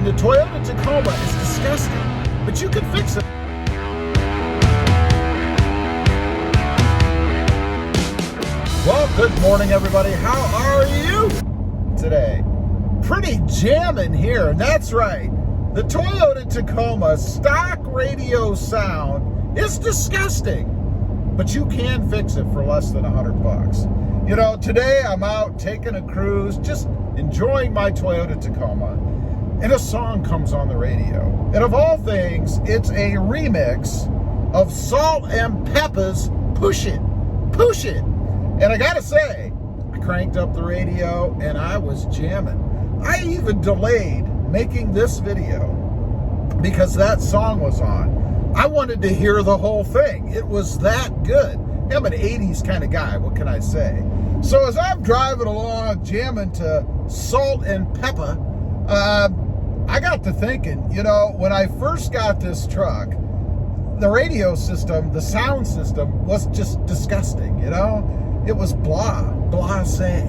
the Toyota Tacoma is disgusting, but you can fix it. Well, good morning, everybody. How are you today? Pretty jamming here. That's right. The Toyota Tacoma stock radio sound is disgusting, but you can fix it for less than $100. You know, today I'm out taking a cruise, just enjoying my Toyota Tacoma, and a song comes on the radio. And of all things, it's a remix of Salt and Peppa's Push It, Push It. And I gotta say, I cranked up the radio and I was jamming. I even delayed making this video because that song was on. I wanted to hear the whole thing. It was that good. I'm an 80s kind of guy, what can I say? So as I'm driving along, jamming to Salt and Peppa, I got to thinking, you know, when I first got this truck, the radio system, the sound system was just disgusting, you know? It was blasé.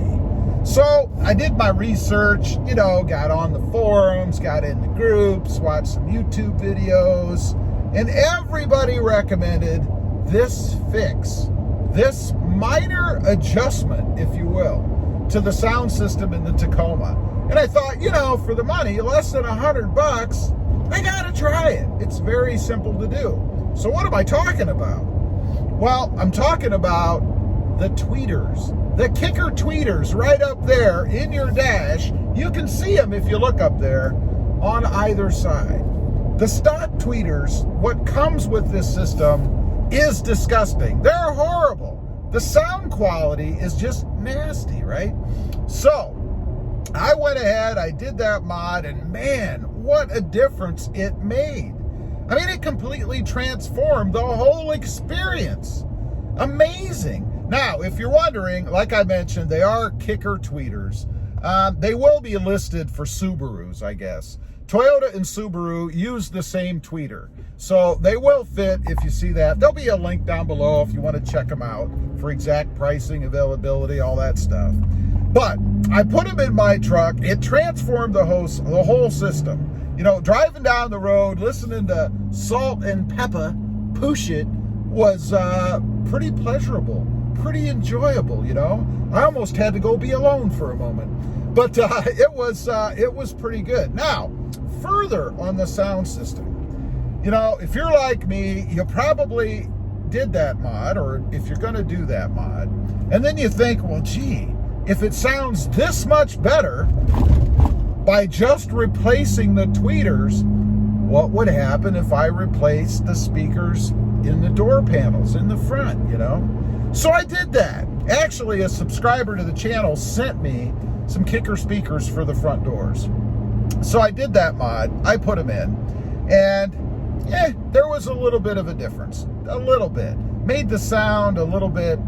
So I did my research, you know, got on the forums, got into groups, watched some YouTube videos, and everybody recommended this fix, this minor adjustment, if you will, to the sound system in the Tacoma. And I thought, you know, for the money, less than $100, I gotta try it. It's very simple to do. So what am I talking about? Well, I'm talking about the tweeters, the kicker tweeters right up there in your dash. You can see them if you look up there on either side. The stock tweeters, what comes with this system is disgusting. They're horrible. The sound quality is just nasty, right? So I went ahead, I did that mod, and man, what a difference it made. I mean, it completely transformed the whole experience. Amazing. Now, if you're wondering, like I mentioned, they are kicker tweeters. They will be listed for Subarus, I guess. Toyota and Subaru use the same tweeter. So they will fit if you see that. There'll be a link down below if you want to check them out for exact pricing, availability, all that stuff. But I put them in my truck. It transformed the whole system. You know, driving down the road, listening to Salt and Peppa Push It was pretty pleasurable, pretty enjoyable, you know. I almost had to go be alone for a moment. But it was pretty good. Now, further on the sound system, you know, if you're like me, you probably did that mod, or if you're going to do that mod, and then you think, well, gee, if it sounds this much better by just replacing the tweeters, what would happen if I replaced the speakers in the door panels in the front, you know? So I did that. Actually, a subscriber to the channel sent me some kicker speakers for the front doors. So I did that mod, I put them in, and yeah, there was a little bit of a difference, a little bit. Made the sound a little bit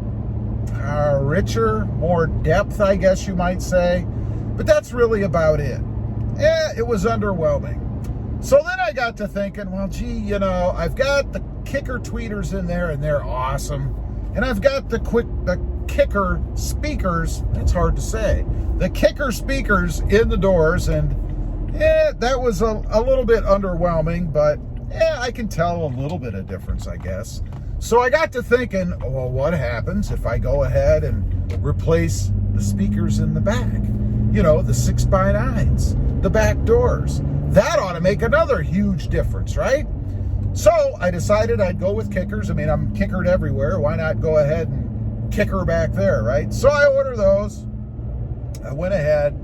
richer, more depth, I guess you might say, but that's really about it. Yeah, it was underwhelming. So then I got to thinking, well, gee, you know, I've got the kicker tweeters in there, and they're awesome. And I've got the kicker speakers, that's hard to say, the kicker speakers in the doors, and yeah, that was a little bit underwhelming, but yeah, I can tell a little bit of difference, I guess. So I got to thinking, well, what happens if I go ahead and replace the speakers in the back? You know, the 6x9s, the back doors. That ought to make another huge difference, right? So I decided I'd go with kickers. I mean, I'm kickered everywhere. Why not go ahead and kicker back there, right? So I ordered those. I went ahead,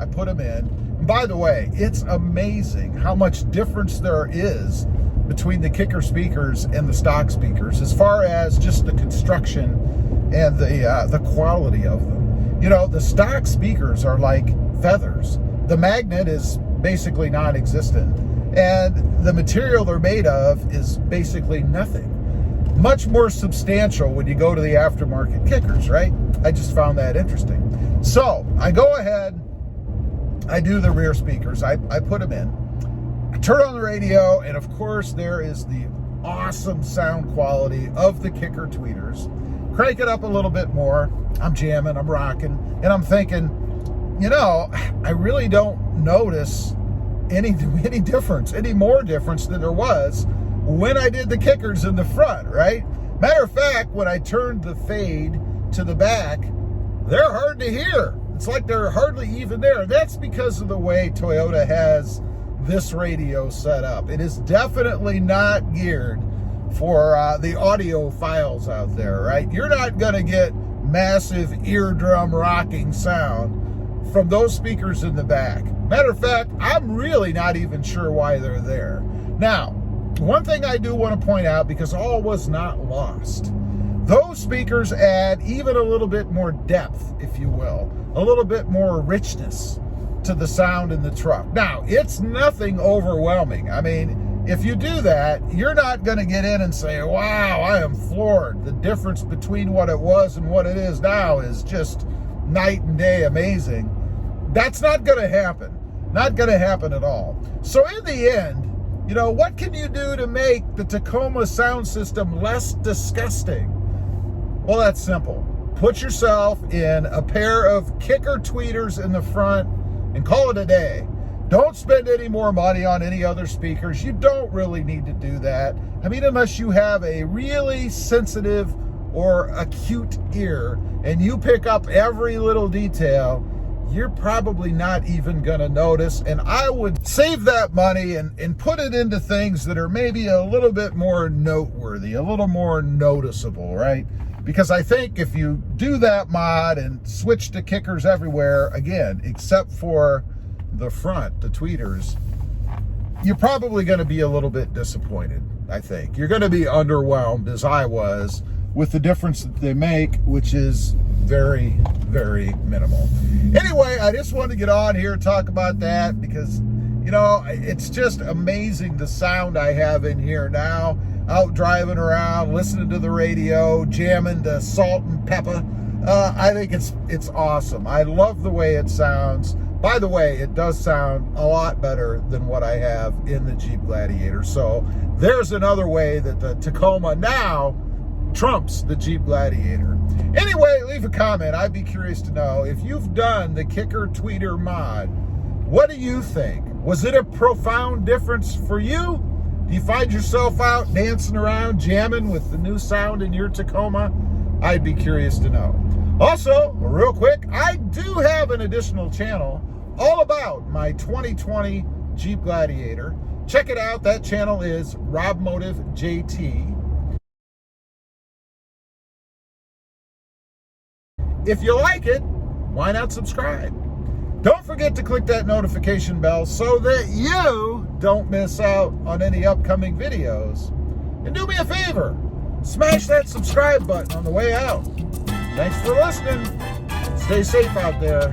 I put them in. And by the way, it's amazing how much difference there is between the kicker speakers and the stock speakers as far as just the construction and the quality of them. You know, the stock speakers are like feathers. The magnet is basically non-existent, and the material they're made of is basically nothing. Much more substantial when you go to the aftermarket kickers, right? I just found that interesting. So I go ahead, I do the rear speakers, I put them in, I turn on the radio, and of course there is the awesome sound quality of the kicker tweeters. Crank it up a little bit more, I'm jamming, I'm rocking, and I'm thinking, you know, I really don't notice any difference, any more difference than there was when I did the kickers in the front, right? Matter of fact, when I turned the fade to the back, they're hard to hear. It's like they're hardly even there. That's because of the way Toyota has this radio set up. It is definitely not geared for the audiophiles out there, right? You're not going to get massive eardrum rocking sound from those speakers in the back. Matter of fact, I'm really not even sure why they're there. Now, one thing I do want to point out, because all was not lost, those speakers add even a little bit more depth, if you will, a little bit more richness to the sound in the truck. Now, it's nothing overwhelming. I mean, if you do that, you're not going to get in and say, wow, I am floored. The difference between what it was and what it is now is just night and day amazing. That's not going to happen. Not going to happen at all. So in the end, you know, what can you do to make the Tacoma sound system less disgusting? Well, that's simple. Put yourself in a pair of kicker tweeters in the front and call it a day. Don't spend any more money on any other speakers. You don't really need to do that. I mean, unless you have a really sensitive or acute ear and you pick up every little detail, you're probably not even going to notice. And I would save that money and put it into things that are maybe a little bit more noteworthy, a little more noticeable, right? Because I think if you do that mod and switch to kickers everywhere, again, except for the front, the tweeters, you're probably going to be a little bit disappointed, I think. You're going to be underwhelmed, as I was, with the difference that they make, which is very, very minimal. Anyway, I just wanted to get on here and talk about that because, you know, it's just amazing the sound I have in here now. Out driving around, listening to the radio, jamming to Salt and Pepper. I think it's awesome. I love the way it sounds. By the way, it does sound a lot better than what I have in the Jeep Gladiator. So there's another way that the Tacoma now trumps the Jeep Gladiator. Anyway, leave a comment. I'd be curious to know if you've done the kicker tweeter mod. What do you think? Was it a profound difference for you? Do you find yourself out dancing around, jamming with the new sound in your Tacoma? I'd be curious to know. Also, real quick, I do have an additional channel all about my 2020 Jeep Gladiator. Check it out. That channel is RobMotive JT. If you like it, why not subscribe? Don't forget to click that notification bell so that you don't miss out on any upcoming videos. And do me a favor, smash that subscribe button on the way out. Thanks for listening. Stay safe out there.